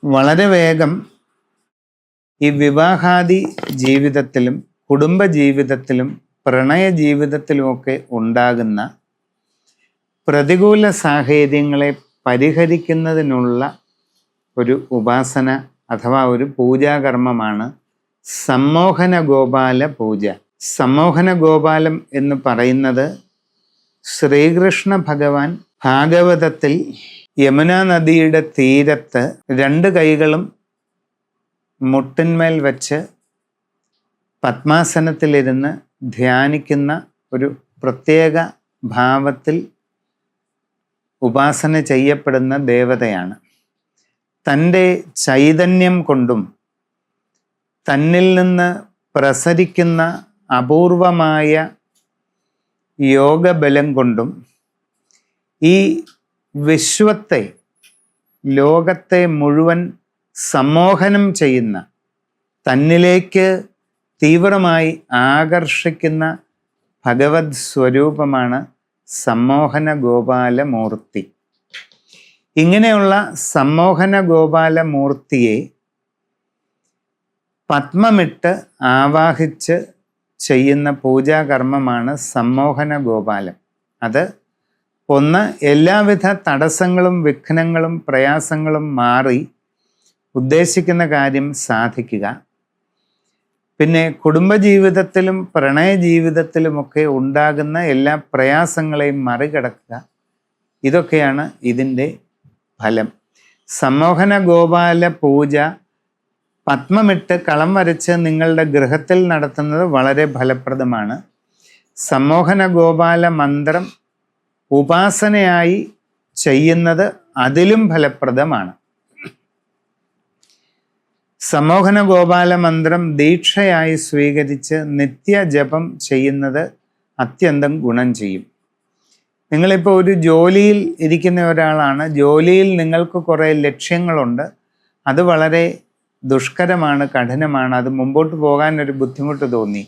വളരെ വേഗം ഈ വിവാഹാദി ജീവിതത്തിലും കുടുംബ ജീവിതത്തിലും പ്രണയ ജീവിതത്തിലുമൊക്കെ ഉണ്ടാകുന്ന പ്രതികൂല സാഹചര്യങ്ങളെ പരിഹരിക്കുന്നതിനുള്ള ഒരു ഉപാസന അഥവാ ഒരു പൂജാകർമ്മമാണ് സമ്മോഹന ഗോപാല പൂജ. സമ്മോഹന ഗോപാലം എന്ന് പറയുന്നത് ശ്രീകൃഷ്ണ ഭഗവാൻ ഭാഗവതത്തിൽ യമുനാ നദിയുടെ തീരത്ത് 2 കൈകളും മുട്ടിന്മേൽ വെച്ച് പത്മാസനത്തിലിരുന്ന് ധ്യാനിക്കുന്ന ഒരു പ്രത്യേക ഭാവത്തിൽ ഉപാസന ചെയ്യപ്പെടുന്ന ദേവതയാണ്. തൻ്റെ ചൈതന്യം കൊണ്ടും തന്നിൽ നിന്ന് പ്രസരിക്കുന്ന അപൂർവമായ യോഗബലം കൊണ്ടും ഈ വിശ്വത്തെ, ലോകത്തെ മുഴുവൻ സമ്മോഹനം ചെയ്യുന്ന, തന്നിലേക്ക് തീവ്രമായി ആകർഷിക്കുന്ന ഭഗവത് സ്വരൂപമാണ് സമ്മോഹന ഗോപാലമൂർത്തി. ഇങ്ങനെയുള്ള സമ്മോഹന ഗോപാലമൂർത്തിയെ പത്മമിട്ട് ആവാഹിച്ച് ചെയ്യുന്ന പൂജാകർമ്മമാണ് സമ്മോഹന ഗോപാലം. അത് ഒന്ന്, എല്ലാവിധ തടസ്സങ്ങളും വിഘ്നങ്ങളും പ്രയാസങ്ങളും മാറി ഉദ്ദേശിക്കുന്ന കാര്യം സാധിക്കുക. പിന്നെ കുടുംബജീവിതത്തിലും പ്രണയ ജീവിതത്തിലുമൊക്കെ ഉണ്ടാകുന്ന എല്ലാ പ്രയാസങ്ങളെയും മറികടക്കുക. ഇതൊക്കെയാണ് ഇതിൻ്റെ ഫലം. സമ്മോഹന ഗോപാല പൂജ പത്മമിട്ട് കളം വരച്ച് നിങ്ങളുടെ ഗൃഹത്തിൽ നടത്തുന്നത് വളരെ ഫലപ്രദമാണ്. സമ്മോഹന ഗോപാല മന്ത്രം ഉപാസനയായി ചെയ്യുന്നത് അതിലും ഫലപ്രദമാണ്. സമ്മോഹന ഗോപാല മന്ത്രം ദീക്ഷയായി സ്വീകരിച്ച് നിത്യജപം ചെയ്യുന്നത് അത്യന്തം ഗുണം ചെയ്യും. നിങ്ങളിപ്പോൾ ഒരു ജോലിയിൽ ഇരിക്കുന്ന ഒരാളാണ്, ജോലിയിൽ നിങ്ങൾക്ക് കുറേ ലക്ഷ്യങ്ങളുണ്ട്, അത് വളരെ ദുഷ്കരമാണ്, കഠിനമാണ്, അത് മുമ്പോട്ട് പോകാൻ ഒരു ബുദ്ധിമുട്ട് തോന്നി.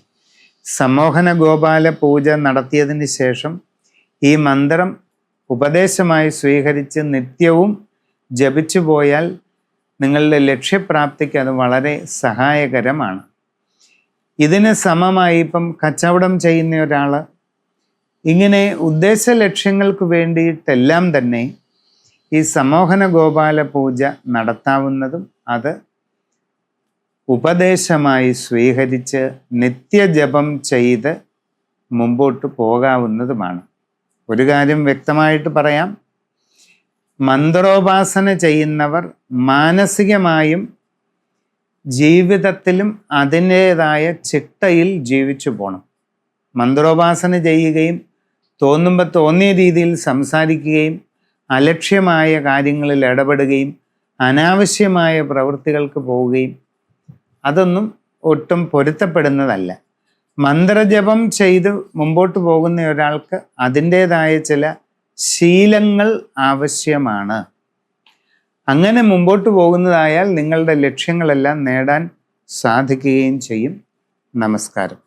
സമ്മോഹന ഗോപാല പൂജ നടത്തിയതിന് ശേഷം ഈ മന്ത്രം ഉപദേശമായി സ്വീകരിച്ച് നിത്യവും ജപിച്ചു പോയാൽ നിങ്ങളുടെ ലക്ഷ്യപ്രാപ്തിക്ക് അത് വളരെ സഹായകരമാണ്. ഇതിന് സമമായി ഇപ്പം കച്ചവടം ചെയ്യുന്ന ഒരാൾ ഇങ്ങനെ ഉദ്ദേശ ലക്ഷ്യങ്ങൾക്ക് വേണ്ടിയിട്ടെല്ലാം തന്നെ ഈ സമ്മോഹന ഗോപാല പൂജ നടത്താവുന്നതും അത് ഉപദേശമായി സ്വീകരിച്ച് നിത്യജപം ചെയ്ത് മുമ്പോട്ട് പോകാവുന്നതുമാണ്. ഒരു കാര്യം വ്യക്തമായിട്ട് പറയാം, മന്ത്രോപാസന ചെയ്യുന്നവർ മാനസികമായും ജീവിതത്തിലും അതിൻ്റേതായ ചിട്ടയിൽ ജീവിച്ചു പോകണം. മന്ത്രോപാസന ചെയ്യുകയും തോന്നുമ്പോൾ തോന്നിയ രീതിയിൽ സംസാരിക്കുകയും അലക്ഷ്യമായ കാര്യങ്ങളിൽ ഇടപെടുകയും അനാവശ്യമായ പ്രവൃത്തികൾക്ക് പോവുകയും അതൊന്നും ഒട്ടും പൊരുത്തപ്പെടുന്നതല്ല. മന്ത്രജപം ചെയ്ത് മുമ്പോട്ട് പോകുന്ന ഒരാൾക്ക് അതിൻ്റേതായ ചില ശീലങ്ങൾ ആവശ്യമാണ്. അങ്ങനെ മുമ്പോട്ട് പോകുന്നതായാൽ നിങ്ങളുടെ ലക്ഷ്യങ്ങളെല്ലാം നേടാൻ സാധിക്കുകയും ചെയ്യും. നമസ്കാരം.